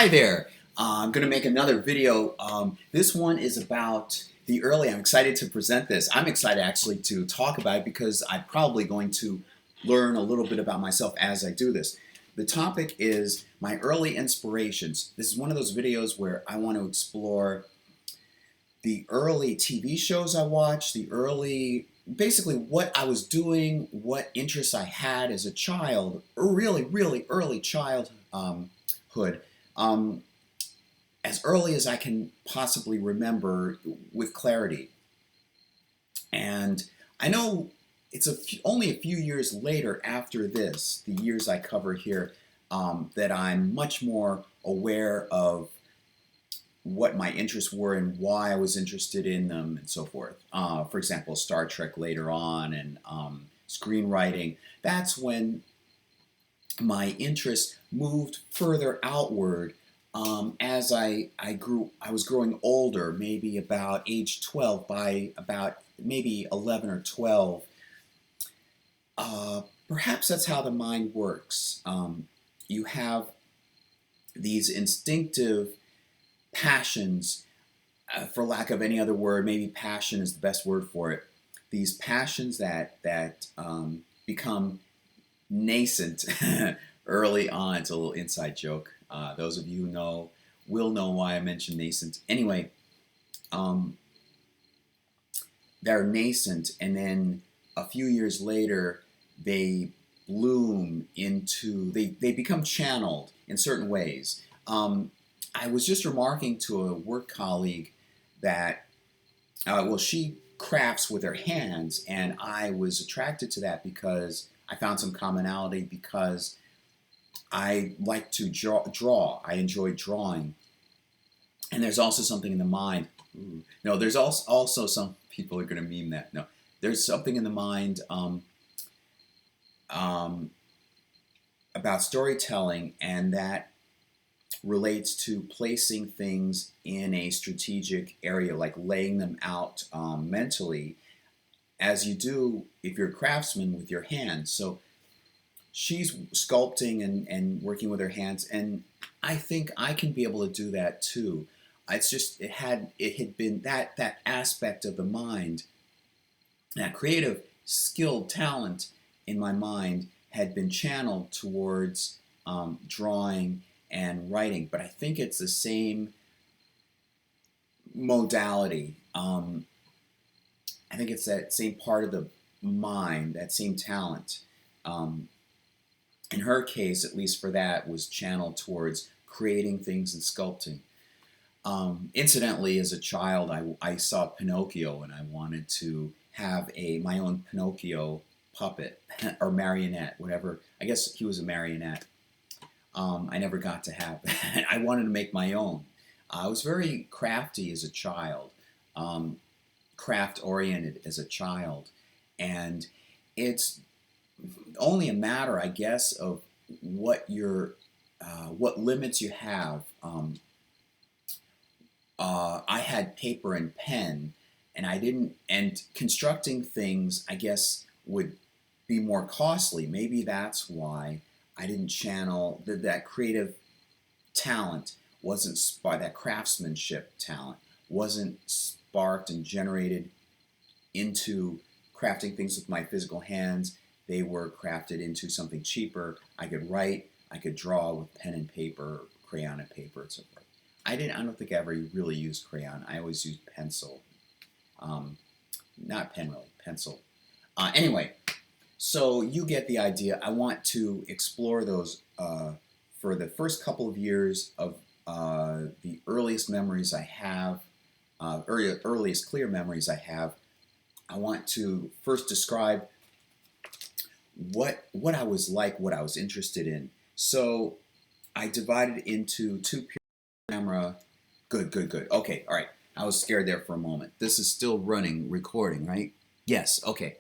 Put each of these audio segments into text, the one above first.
Hi there. I'm going to make another video. This one is about the early. I'm excited to present this. I'm excited actually to talk about it because I'm probably going to learn a little bit about myself as I do this. The topic is my early inspirations. This is one of those videos where I want to explore the early TV shows I watched, basically what I was doing, what interests I had as a child, really early childhood. Um, as early as I can possibly remember with clarity. And I know it's only a few years later after this, the years I cover here, that I'm much more aware of what my interests were and why I was interested in them and so forth. For example, Star Trek later on and screenwriting. That's when my interest moved further outward as I was growing older, maybe about age 12, by about maybe 11 or 12. Perhaps that's how the mind works. You have these instinctive passions, for lack of any other word, maybe passion is the best word for it. These passions that become nascent early on. It's a little inside joke. Those of you who know will know why I mentioned nascent. Anyway, um, they're nascent, and then a few years later, they bloom into, they become channeled in certain ways. I was just remarking to a work colleague that, well, she crafts with her hands, and I was attracted to that because I found some commonality because I like to draw. I enjoy drawing. And there's also something in the mind. Ooh. No, there's also some people are going to meme that. No, there's something in the mind um, about storytelling, and that relates to placing things in a strategic area, like laying them out mentally, as you do if you're a craftsman with your hands. So she's sculpting and working with her hands, and I think I can be able to do that too. It's just it had been that aspect of the mind, that creative skilled talent in my mind had been channeled towards drawing and writing. But I think it's the same modality. I think it's that same part of the mind, that same talent. Um, in her case, at least for that, was channeled towards creating things and sculpting. Incidentally, as a child, I saw Pinocchio, and I wanted to have my own Pinocchio puppet or marionette, whatever. I guess he was a marionette. I never got to have that. I wanted to make my own. I was very crafty as a child, craft oriented as a child, and it's only a matter, I guess, of what limits you have. I had paper and pen, and I didn't. And constructing things, I guess, would be more costly. Maybe that's why I didn't channel that creative talent wasn't sparked. That craftsmanship talent wasn't sparked and generated into crafting things with my physical hands. They were crafted into something cheaper. I could write, I could draw with pen and paper, crayon and paper, and so forth. I don't think I ever really used crayon. I always used pencil. Um, Not pen really, pencil. Anyway, so you get the idea. I want to explore those for the first couple of years of the earliest memories I have, earliest clear memories I have. I want to first describe what I was like, what I was interested in. So I divided into two camera. Good. Okay, all right. I was scared there for a moment. This is still running, recording, right? Yes. Okay.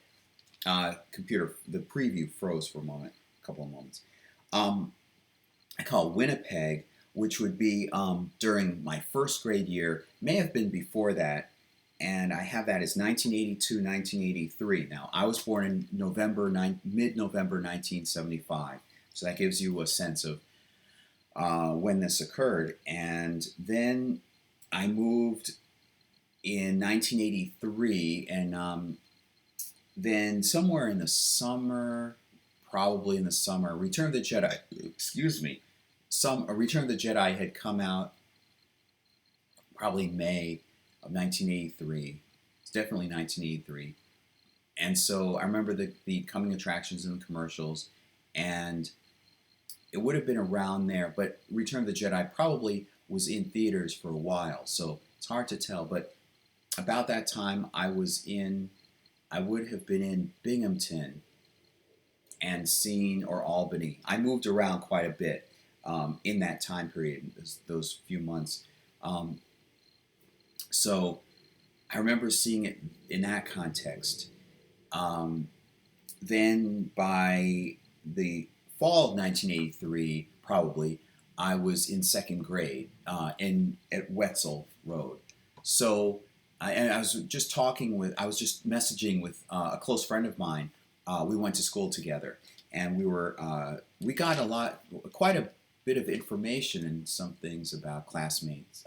Computer, the preview froze for a moment, a couple of moments. I call Winnipeg, which would be during my first grade year, may have been before that, and I have that as 1982, 1983. Now, I was born in mid-November 1975, so that gives you a sense of when this occurred. And then I moved in 1983, and then somewhere in the summer, probably in the summer, Return of the Jedi, excuse me, Return of the Jedi had come out probably May of 1983. It's definitely 1983. And so I remember the coming attractions and the commercials, and it would have been around there, but Return of the Jedi probably was in theaters for a while, so it's hard to tell. But about that time, I would have been in Binghamton and seen, or Albany. I moved around quite a bit in that time period, those few months. Um, so I remember seeing it in that context. Um, then by the fall of 1983, probably, I was in second grade in at Wetzel Road. So, and I was just messaging with a close friend of mine. We went to school together, and we got quite a bit of information and some things about classmates.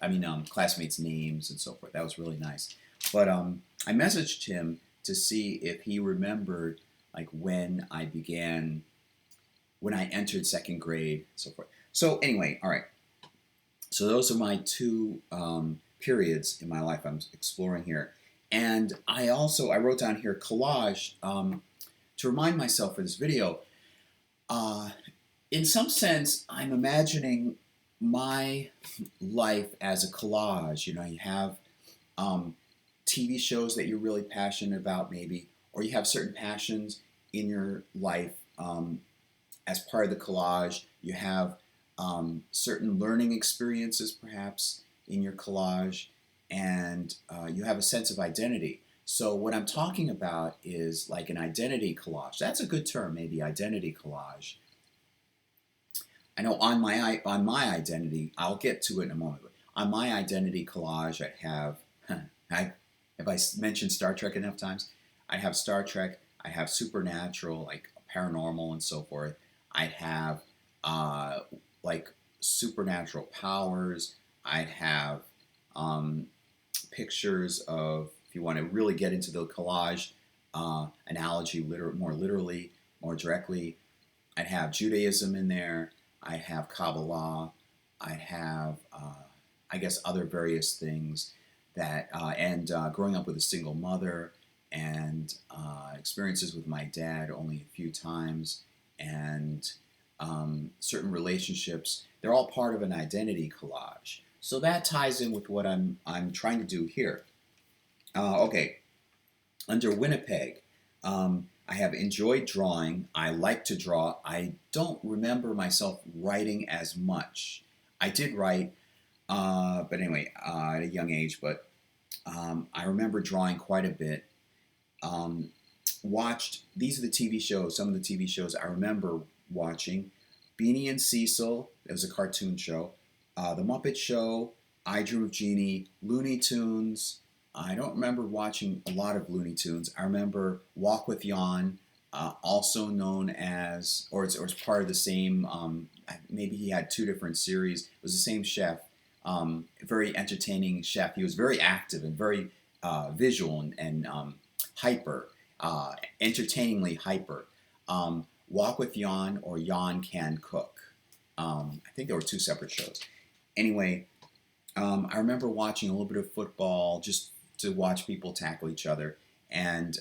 Classmates' names and so forth. That was really nice. But I messaged him to see if he remembered like when I entered second grade, so forth. So anyway, all right. So those are my two periods in my life I'm exploring here, and I wrote down here collage to remind myself for this video. Uh, in some sense, I'm imagining my life as a collage. You know, you have um, TV shows that you're really passionate about, maybe, or you have certain passions in your life as part of the collage. You have certain learning experiences, perhaps, in your collage, and you have a sense of identity. So, what I'm talking about is like an identity collage. That's a good term, maybe identity collage. I know on my identity, I'll get to it in a moment. But on my identity collage, I have have I mentioned Star Trek enough times? I have Star Trek. I have supernatural, like paranormal and so forth. I'd have uh, like supernatural powers. I'd have um, pictures of, if you want to really get into the collage analogy, more literally, more directly. I'd have Judaism in there. I'd have Kabbalah. I'd have, I guess, other various things and growing up with a single mother and experiences with my dad only a few times and certain relationships. They're all part of an identity collage. So that ties in with what I'm trying to do here. Okay, under Winnipeg, I have enjoyed drawing. I like to draw. I don't remember myself writing as much. I did write, but anyway, at a young age. But I remember drawing quite a bit. Um, Watched, these are the TV shows, some of the TV shows I remember watching. Beanie and Cecil, it was a cartoon show. The Muppet Show, I Dream of Jeannie, Looney Tunes. I don't remember watching a lot of Looney Tunes. I remember Walk with Jan, also known as, or it's part of the same, maybe he had two different series. It was the same chef, very entertaining chef. He was very active and very visual and hyper, entertainingly hyper. Walk with Jan or Jan Can Cook. I think there were two separate shows. Anyway, I remember watching a little bit of football just to watch people tackle each other. And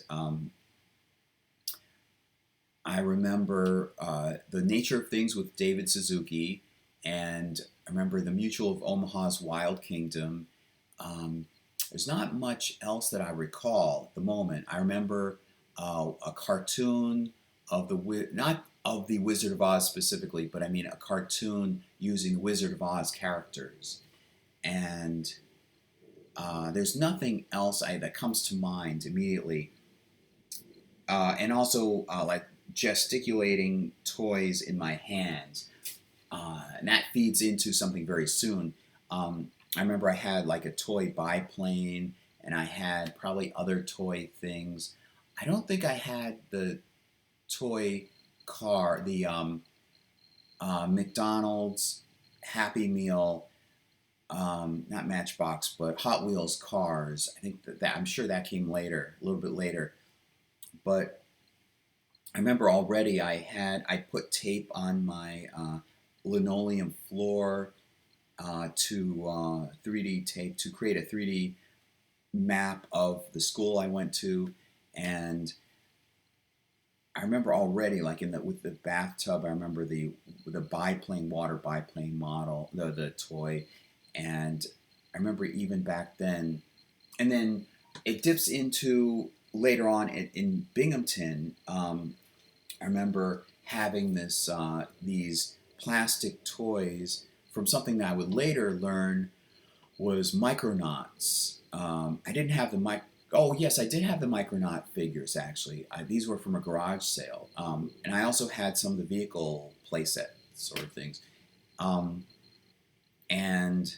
I remember The Nature of Things with David Suzuki. And I remember The Mutual of Omaha's Wild Kingdom. There's not much else that I recall at the moment. I remember a cartoon of not of the Wizard of Oz specifically, but I mean a cartoon using Wizard of Oz characters. And there's nothing else that comes to mind immediately. And also like gesticulating toys in my hands. And that feeds into something very soon. I remember I had like a toy biplane, and I had probably other toy things. I don't think I had the toy car, the McDonald's. Happy Meal, not Matchbox, but Hot Wheels cars. I think that I'm sure that came later, a little bit later. But I remember already I put tape on my linoleum floor to 3D tape to create a 3D map of the school I went to, and I remember already, like in the with the bathtub. I remember the biplane water biplane model, the toy, and I remember even back then. And then it dips into later on in Binghamton. I remember having these plastic toys from something that I would later learn was Micronauts. I didn't have the mic. Oh yes, I did have the Micronaut figures actually. These were from a garage sale, and I also had some of the vehicle playset sort of things. Um, and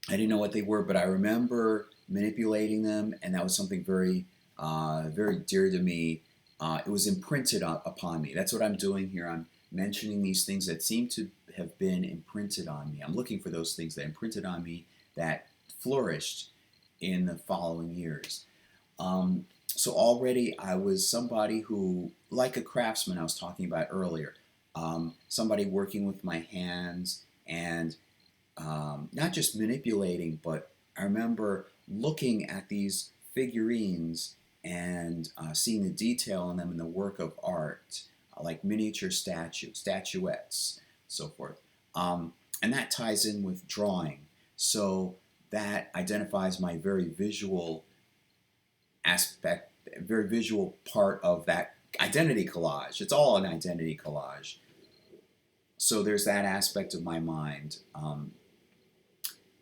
I didn't know what they were, but I remember manipulating them, and that was something very dear to me. It was imprinted upon me. That's what I'm doing here. I'm mentioning these things that seem to have been imprinted on me. I'm looking for those things that imprinted on me that flourished in the following years. So already I was somebody who, like a craftsman I was talking about earlier, somebody working with my hands and not just manipulating, but I remember looking at these figurines and seeing the detail in them in the work of art, like miniature statuettes, so forth. And that ties in with drawing. So that identifies my very visual aspect, very visual part of that identity collage. It's all an identity collage. So there's that aspect of my mind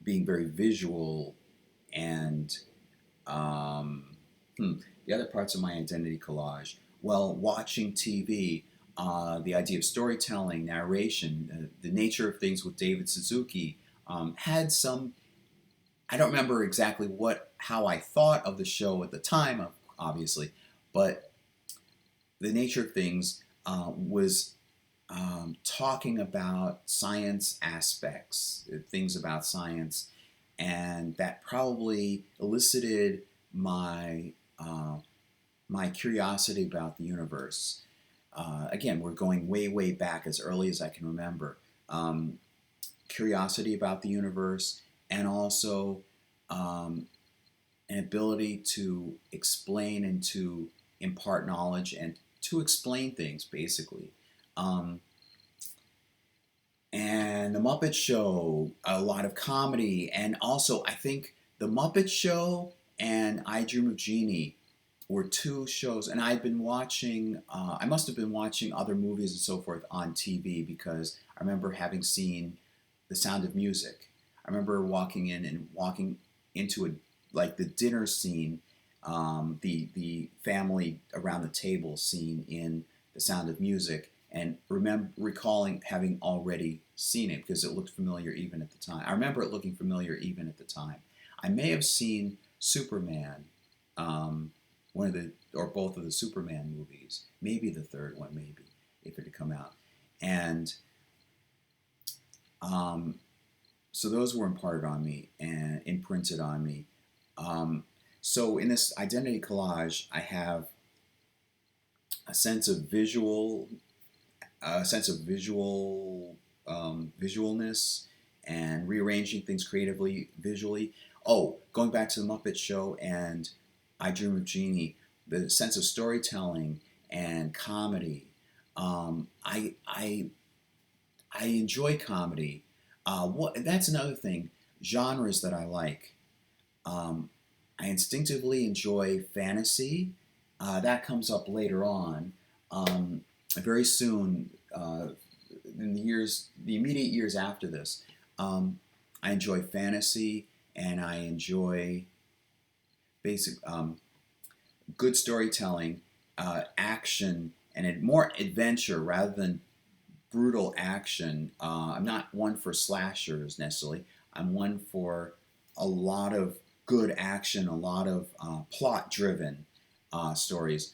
being very visual and um, the other parts of my identity collage. Well, watching TV, the idea of storytelling, narration, the nature of things with David Suzuki had some. I don't remember exactly how I thought of the show at the time, obviously, but the nature of things was talking about science aspects, things about science, and that probably elicited uh, my curiosity about the universe. Again, we're going way, way back as early as I can remember. Um, Curiosity about the universe, and also um, an ability to explain and to impart knowledge and to explain things, basically. Um, and the Muppet Show, a lot of comedy, and also I think the Muppet Show and I Dream of Jeannie were two shows, and I'd been watching. I must have been watching other movies and so forth on TV because I remember having seen The Sound of Music. I remember walking into like the dinner scene, the family around the table scene in The Sound of Music, and recalling having already seen it because it looked familiar even at the time. I remember it looking familiar even at the time. I may have seen Superman, one of the or both of the Superman movies, maybe the third one, maybe if it had come out, and um, so those were imparted on me and imprinted on me. Um, so in this identity collage, I have a sense of visualness and rearranging things creatively, visually. Oh, going back to the Muppet Show and I Dream of Jeannie, the sense of storytelling and comedy. I enjoy comedy. That's another thing. Genres that I like. Um, I instinctively enjoy fantasy. That comes up later on. Very soon, in the immediate years after this, I enjoy fantasy and I enjoy basic good storytelling, action, and more adventure rather than brutal action. I'm not one for slashers necessarily. I'm one for a lot of good action, a lot of plot-driven stories.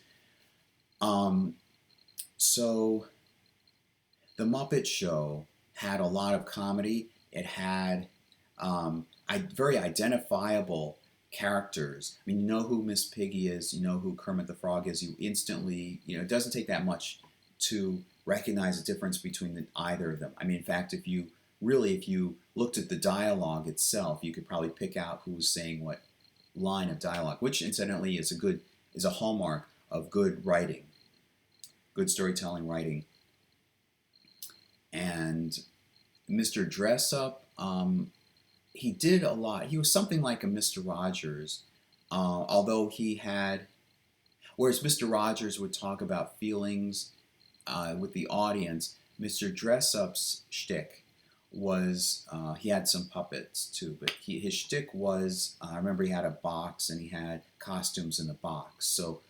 Um, so the Muppet Show had a lot of comedy. It had very identifiable characters. I mean, you know who Miss Piggy is, you know who Kermit the Frog is. You instantly, it doesn't take that much to recognize the difference between either of them. I mean, in fact, if you looked at the dialogue itself, you could probably pick out who was saying what line of dialogue, which incidentally is a hallmark of good writing, good storytelling writing. And Mr. Dressup, he did a lot. He was something like a Mr. Rogers, although whereas Mr. Rogers would talk about feelings with the audience, Mr. Dressup's shtick was, he had some puppets too, but his shtick was, I remember he had a box and he had costumes in the box. So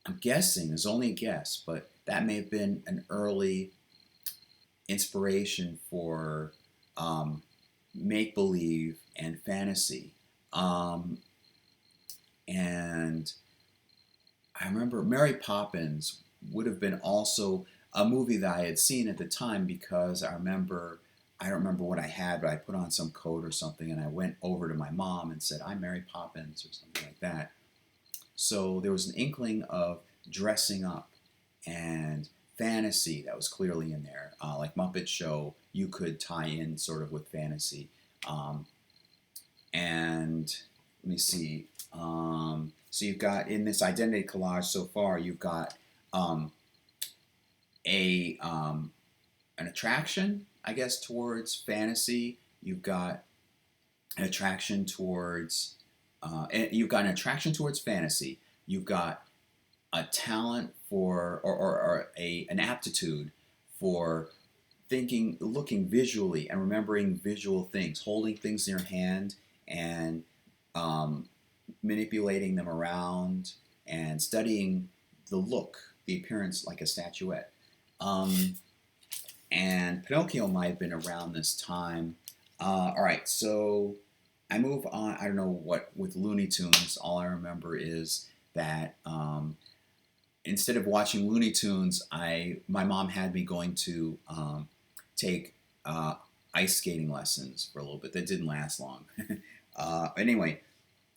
I'm guessing, it's only a guess, but that may have been an early inspiration for make-believe and fantasy. And I remember Mary Poppins would have been also a movie that I had seen at the time, because I don't remember what I had, but I put on some coat or something and I went over to my mom and said, "I'm Mary Poppins," or something like that. So there was an inkling of dressing up and fantasy that was clearly in there. Like Muppet Show, you could tie in sort of with fantasy. And let me see. So you've got, in this identity collage so far, you've got an attraction, I guess, towards fantasy. You've got an attraction towards fantasy. You've got a talent for, or an aptitude for looking visually and remembering visual things, holding things in your hand and manipulating them around and studying the look, the appearance, like a statuette. And Pinocchio might have been around this time. All right, so I move on. I don't know what with Looney Tunes. All I remember is that instead of watching Looney Tunes, my mom had me going to take ice skating lessons for a little bit. That didn't last long. Anyway,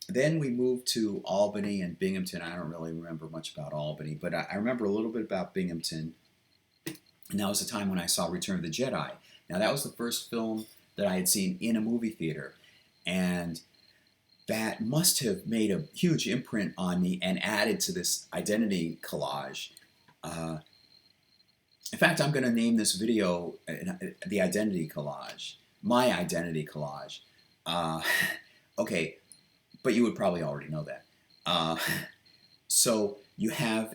then we moved to Albany and Binghamton. I don't really remember much about Albany, but I remember a little bit about Binghamton. And that was the time when I saw Return of the Jedi. Now, that was the first film that I had seen in a movie theater. And that must have made a huge imprint on me and added to this identity collage. In fact, I'm going to name this video the Identity Collage. My Identity Collage. Okay, but you would probably already know that. So you have,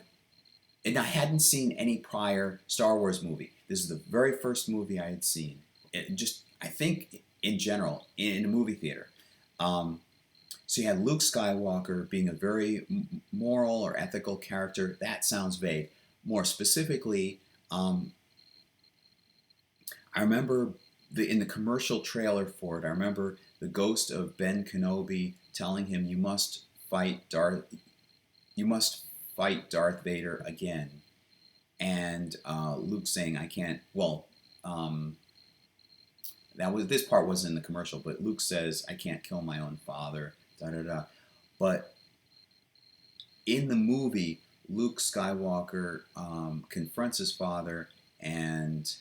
and I hadn't seen any prior Star Wars movie. This is the very first movie I had seen. I think, in general, in a movie theater. So you had Luke Skywalker being a very moral or ethical character. That sounds vague. More specifically, I remember in the commercial trailer for it, I remember the ghost of Ben Kenobi telling him, "You must fight Darth Vader again," and Luke saying, "I can't." Well, this part wasn't in the commercial, but Luke says, "I can't kill my own father." Da da da. But in the movie, Luke Skywalker confronts his father and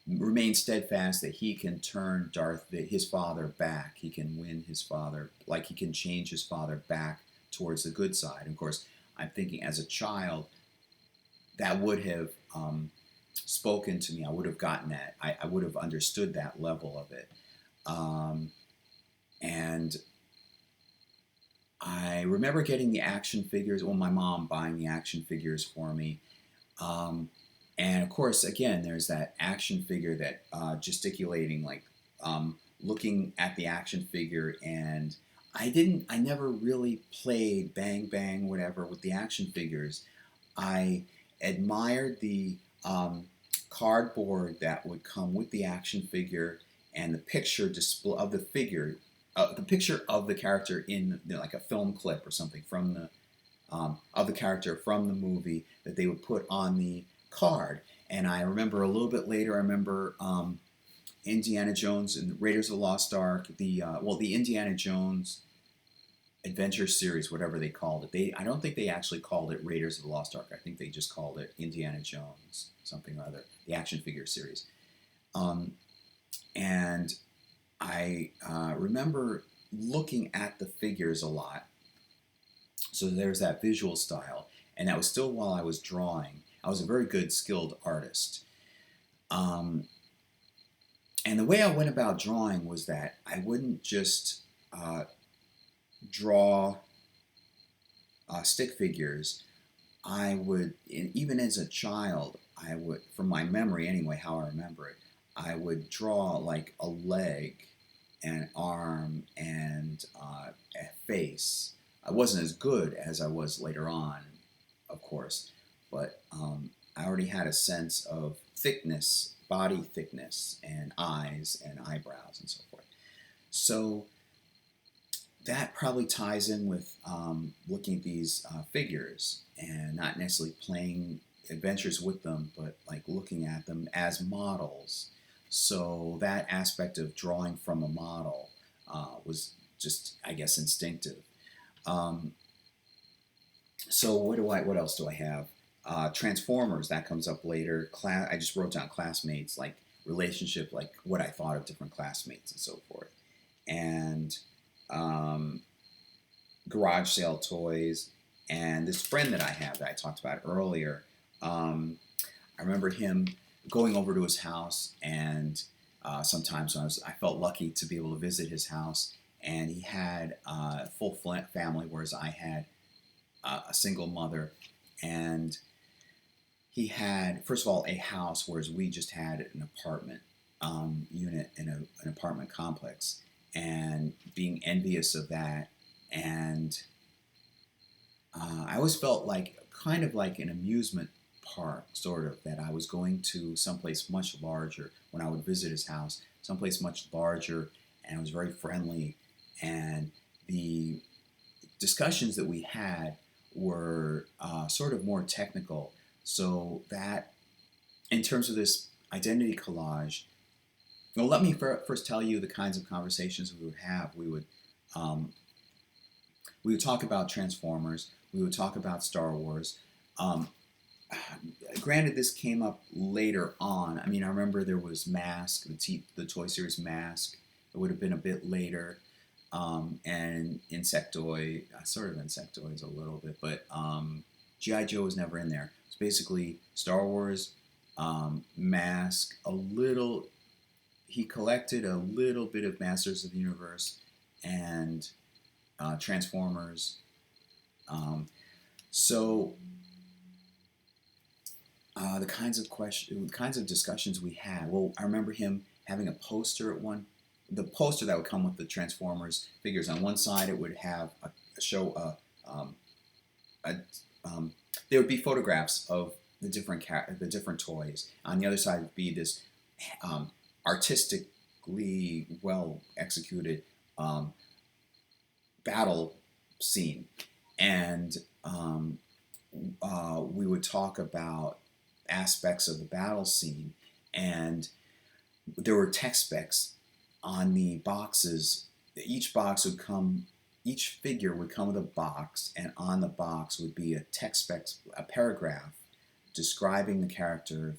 remains steadfast that he can turn his father back. He can win his father, like he can change his father back towards the good side. Of course, I'm thinking as a child, that would have spoken to me. I would have gotten that. I would have understood that level of it. And I remember getting the action figures, my mom buying the action figures for me. And of course, again, there's that action figure that gesticulating, like looking at the action figure. And I never really played bang, bang, whatever with the action figures. I admired the cardboard that would come with the action figure and the picture display of the figure, the picture of the character in like a film clip or something from the of the character from the movie that they would put on the card. And I remember a little bit later, I remember Indiana Jones and Raiders of the Lost Ark, the Indiana Jones Adventure series, whatever they called it. I don't think they actually called it Raiders of the Lost Ark. I think they just called it Indiana Jones something or other, the action figure series. Um, and I remember looking at the figures a lot. So there's that visual style, and that was still while I was drawing. I was a very good, skilled artist. Um, and the way I went about drawing was that I wouldn't just draw stick figures. I would, even as a child, I would, from my memory anyway, how I remember it, I would draw like a leg, an arm, and a face. I wasn't as good as I was later on, of course, but I already had a sense of thickness, body thickness, and eyes and eyebrows and so forth. So that probably ties in with looking at these figures and not necessarily playing adventures with them, but like looking at them as models. So that aspect of drawing from a model was just, I guess, instinctive. Um, so what else do I have? Transformers, that comes up later. I just wrote down classmates, like relationship, like what I thought of different classmates and so forth. And um, garage sale toys, and this friend that I have that I talked about earlier. I remember him going over to his house, and sometimes I felt lucky to be able to visit his house, and he had a full family, whereas I had a single mother, and he had, first of all, a house, whereas we just had an apartment unit in an apartment complex, and being envious of that. And I always felt like kind of like an amusement park, sort of, that I was going to someplace much larger when I would visit his house, someplace much larger, and it was very friendly. And the discussions that we had were sort of more technical. So that, in terms of this identity collage, well, let me first tell you the kinds of conversations we would have. Um, we would talk about Transformers. We would talk about Star Wars. Um, Granted, this came up later on. I mean, I remember there was Mask, the Toy Series Mask. It would have been a bit later. And Insectoid, sort of Insectoids a little bit, but G.I. Joe was never in there. It's basically Star Wars, Mask, a little. He collected a little bit of Masters of the Universe and Transformers. So the kinds of discussions we had. Well, I remember him having a poster the poster that would come with the Transformers figures. On one side, it would have a there would be photographs of the different toys. On the other side would be this artistically well executed um, battle scene, and we would talk about aspects of the battle scene, and there were text specs on the boxes. Each figure would come with a box, and on the box would be a text spec, a paragraph describing the character,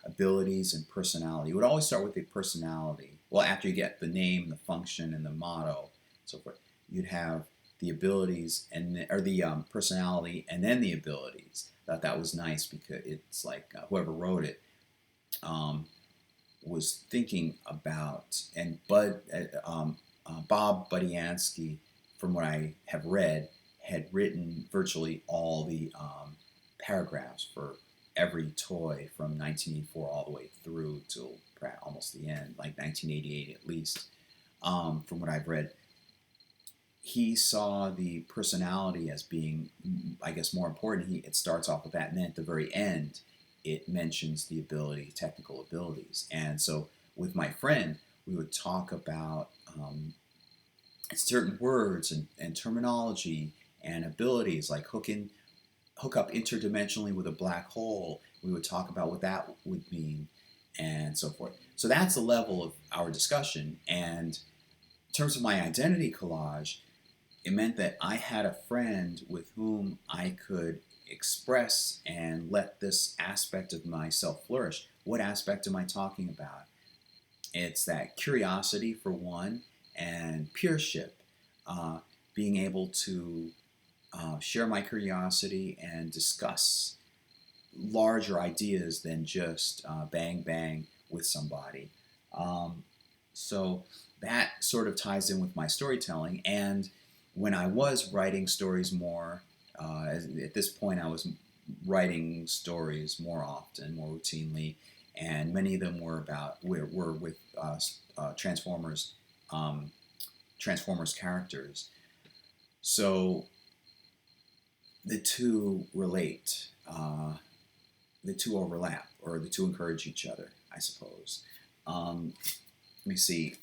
abilities, and personality. It would always start with the personality. Well, after you get the name, the function, and the motto, so forth, you'd have the abilities or the personality, and then the abilities. I thought that was nice because it's like whoever wrote it was thinking about, and Bob Budiansky, from what I have read, had written virtually all the paragraphs for every toy from 1984 all the way through till almost the end, like 1988 at least. From what I've read, he saw the personality as being, I guess, more important. It starts off with that, and then at the very end, it mentions the technical abilities. And so with my friend, we would talk about certain words and terminology and abilities, like hook up interdimensionally with a black hole we would talk about what that would mean and so forth. So that's the level of our discussion. And in terms of my identity collage, it meant that I had a friend with whom I could express and let this aspect of myself flourish. What aspect am I talking about? It's that curiosity, for one, and peership, uh, being able to share my curiosity and discuss larger ideas than just bang bang with somebody. Um, so that sort of ties in with my storytelling. And when I was writing stories more, at this point I was writing stories more often, more routinely, and many of them were with Transformers, um, Transformers characters. So the two relate. The two overlap, or the two encourage each other, I suppose. Let me see.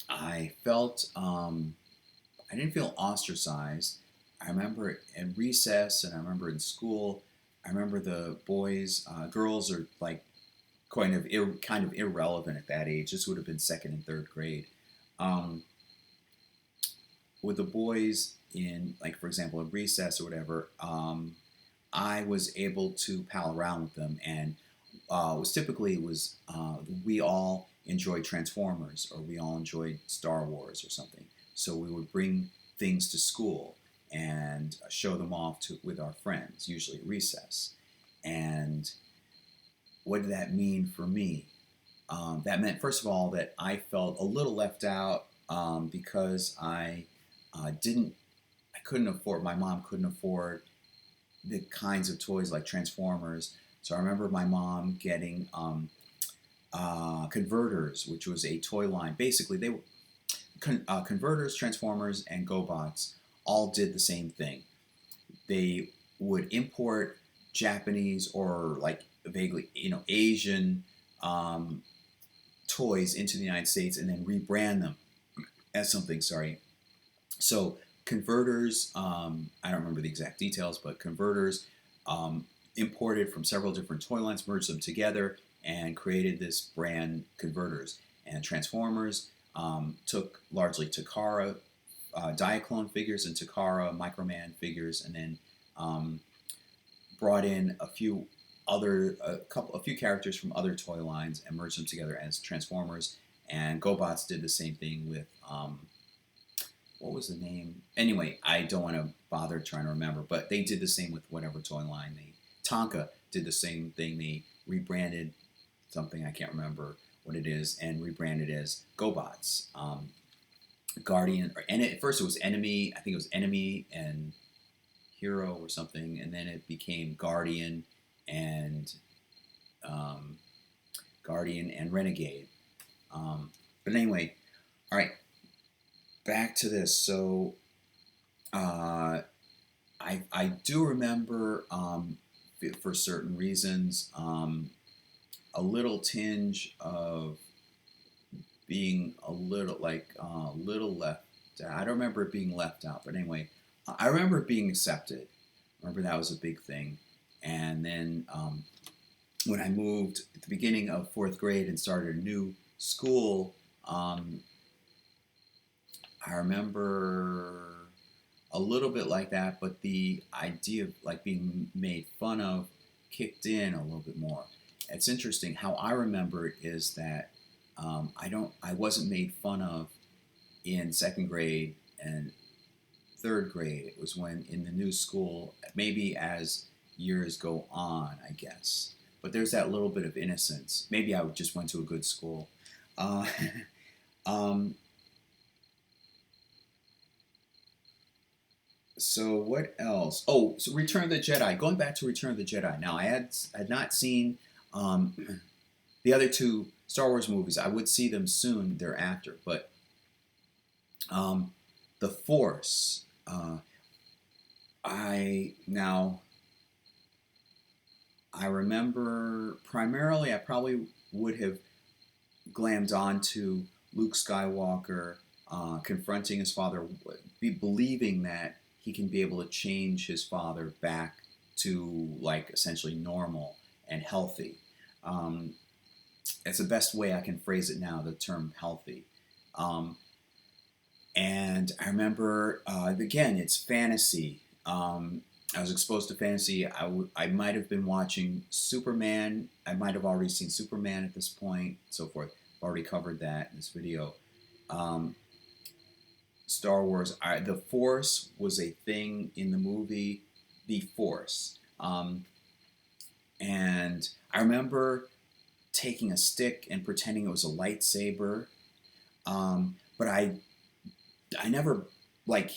I felt I didn't feel ostracized. I remember in recess, and I remember in school. I remember the boys, girls are like kind of irrelevant at that age. This would have been second and third grade. Um, with the boys in, like, for example, in recess or whatever, I was able to pal around with them, and was typically was we all enjoyed Transformers, or we all enjoyed Star Wars or something. So we would bring things to school and show them off with our friends, usually at recess. And what did that mean for me? That meant, first of all, that I felt a little left out, because didn't, I couldn't afford, my mom couldn't afford the kinds of toys like Transformers. So I remember my mom getting Converters, which was a toy line. Basically, they were Converters, Transformers, and GoBots all did the same thing. They would import Japanese, or like vaguely, Asian um, toys into the United States, and then rebrand them as something. Sorry. So Converters, I don't remember the exact details, but Converters imported from several different toy lines, merged them together, and created this brand, Converters. And Transformers took largely Takara Diaclone figures and Takara Microman figures, and then brought in a few characters from other toy lines and merged them together as Transformers. And GoBots did the same thing with what was the name? Anyway, I don't want to bother trying to remember, but they did the same with whatever toy line. Tonka did the same thing. They rebranded something, I can't remember what it is, and rebranded as GoBots. Guardian, and at first it was Enemy. I think it was Enemy and Hero or something, and then it became and um, Guardian and Renegade. But anyway, all right. Back to this. So I do remember, for certain reasons, a little tinge of being a little little left out. I don't remember it being left out, but anyway, I remember it being accepted. I remember that was a big thing. And then when I moved at the beginning of fourth grade and started a new school, I remember a little bit like that, but the idea of like being made fun of kicked in a little bit more. It's interesting how I remember it is that I wasn't made fun of in second grade and third grade. It was when in the new school, maybe as years go on, I guess. But there's that little bit of innocence. Maybe I just went to a good school. Uh, um, So what else? Oh, so Return of the Jedi. Going back to Return of the Jedi. Now I had not seen the other two Star Wars movies. I would see them soon thereafter, but the Force. I now I remember primarily. I probably would have glammed onto Luke Skywalker confronting his father, believing that he can be able to change his father back to like essentially normal and healthy. Um, it's the best way I can phrase it now, the term healthy. Um, and I remember, again, it's fantasy. I was exposed to fantasy. I might have been watching Superman. I might have already seen Superman at this point, so forth. I've already covered that in this video. Um, Star Wars. The Force was a thing in the movie, The Force. And I remember taking a stick and pretending it was a lightsaber. But I never like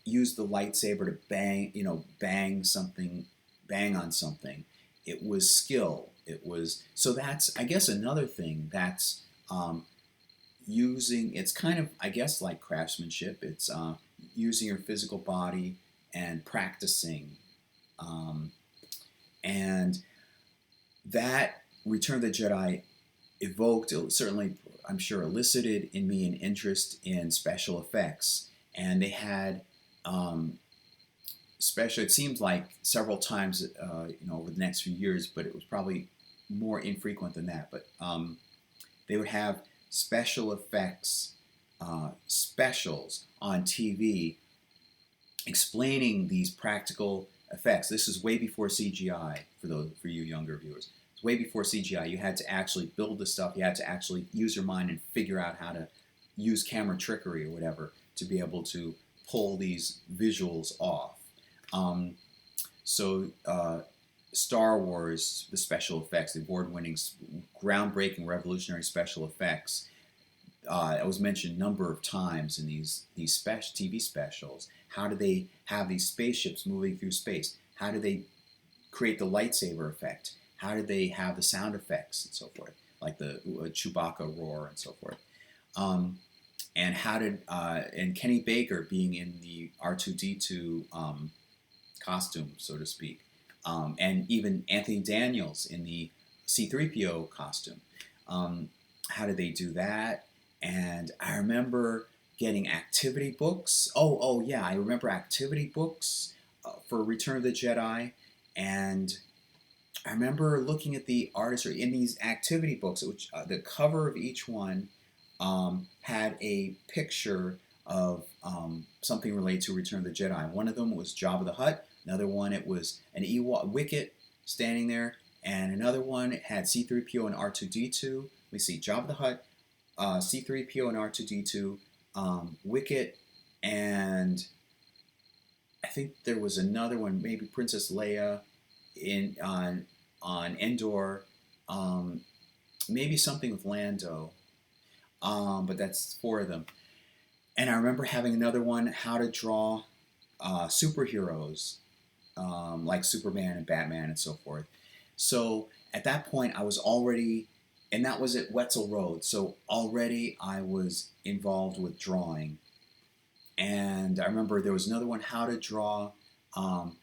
used the lightsaber to bang on something. It was skill. It was so that's I guess another thing that's using. It's kind of I guess like craftsmanship. It's using your physical body and practicing, um, and that Return of the Jedi evoked, certainly, I'm sure, elicited in me an interest in special effects. And they had special, it seems like several times, over the next few years, but it was probably more infrequent than that. But they would have special effects specials on TV explaining these practical effects. This is way before CGI for you younger viewers. It's way before CGI. You had to actually build the stuff. You had to actually use your mind and figure out how to use camera trickery or whatever to be able to pull these visuals off. So Star Wars, the special effects, the award-winning, groundbreaking, revolutionary special effects. It was mentioned a number of times in these TV specials. How do they have these spaceships moving through space? How do they create the lightsaber effect? How do they have the sound effects and so forth, like the Chewbacca roar and so forth? And how did and Kenny Baker being in the R2D2 costume, so to speak, and even Anthony Daniels in the C3PO costume. How did they do that? And I remember getting activity books. Oh yeah, I remember activity books for Return of the Jedi, and I remember looking at the artistry in these activity books, which the cover of each one had a picture of something related to Return of the Jedi. One of them was Jabba the Hutt. Another one, it was an Ewok Wicket standing there, and another one it had C3PO and R2D2. Let me see, Jabba the Hutt, C3PO and R2D2, Wicket, and I think there was another one, maybe Princess Leia in on Endor, maybe something with Lando, but that's four of them. And I remember having another one, how to draw superheroes, like Superman and Batman and so forth. So at that point, I was already, and that was at Wetzel Road. So already I was involved with drawing. And I remember there was another one, how to draw, and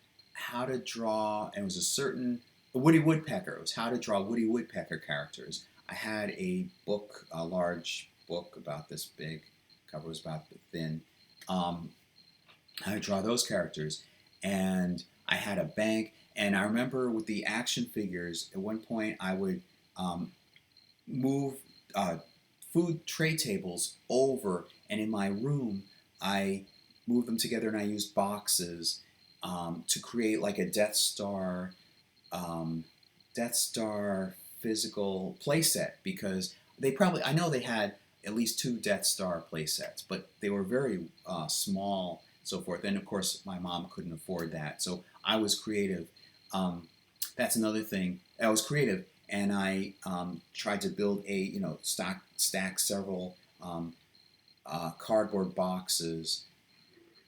it was a certain Woody Woodpecker. It was how to draw Woody Woodpecker characters. I had a book, a large book about this big, cover was about thin, how to draw those characters. And I had a bank, and I remember with the action figures, at one point I would move food tray tables over, and in my room I moved them together, and I used boxes to create like a Death Star physical playset, because I know they had at least 2 Death Star playsets, but they were very small, so forth. And of course, my mom couldn't afford that, so I was creative. That's another thing. I was creative, and I tried to build stack several cardboard boxes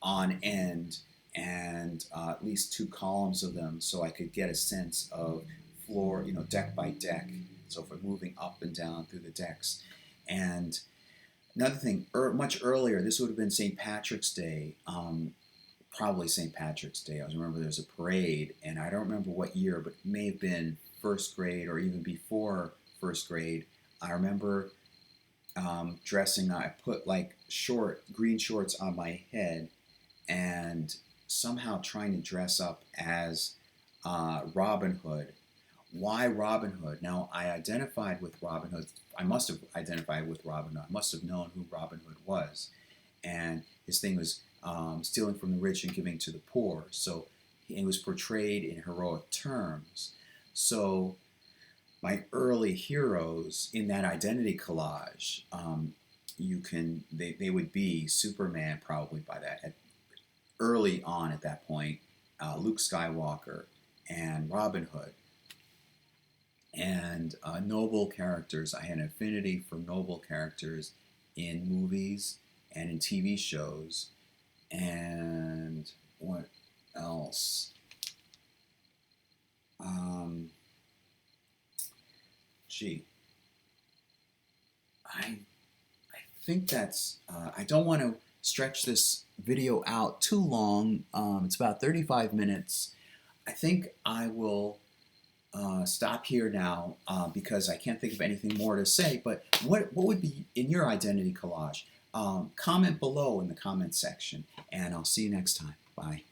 on end, and at least 2 columns of them, so I could get a sense of floor, deck by deck, so for moving up and down through the decks. And another thing, much earlier, this would have been St. Patrick's Day, probably St. Patrick's Day. I remember there was a parade, and I don't remember what year, but it may have been first grade or even before first grade. I remember dressing. I put like green shorts on my head, and somehow trying to dress up as Robin Hood. Why Robin Hood? Now, I identified with Robin Hood. I must have identified with Robin Hood. I must have known who Robin Hood was. And his thing was stealing from the rich and giving to the poor. So it was portrayed in heroic terms. So my early heroes in that identity collage, they would be Superman probably by that, early on at that point, Luke Skywalker and Robin Hood. And noble characters. I had an affinity for noble characters in movies and in TV shows. And what else? Gee, I think that's. I don't want to stretch this video out too long. It's about 35 minutes. I think I will stop here now because I can't think of anything more to say. But what would be in your identity collage? Comment below in the comment section, and I'll see you next time. Bye.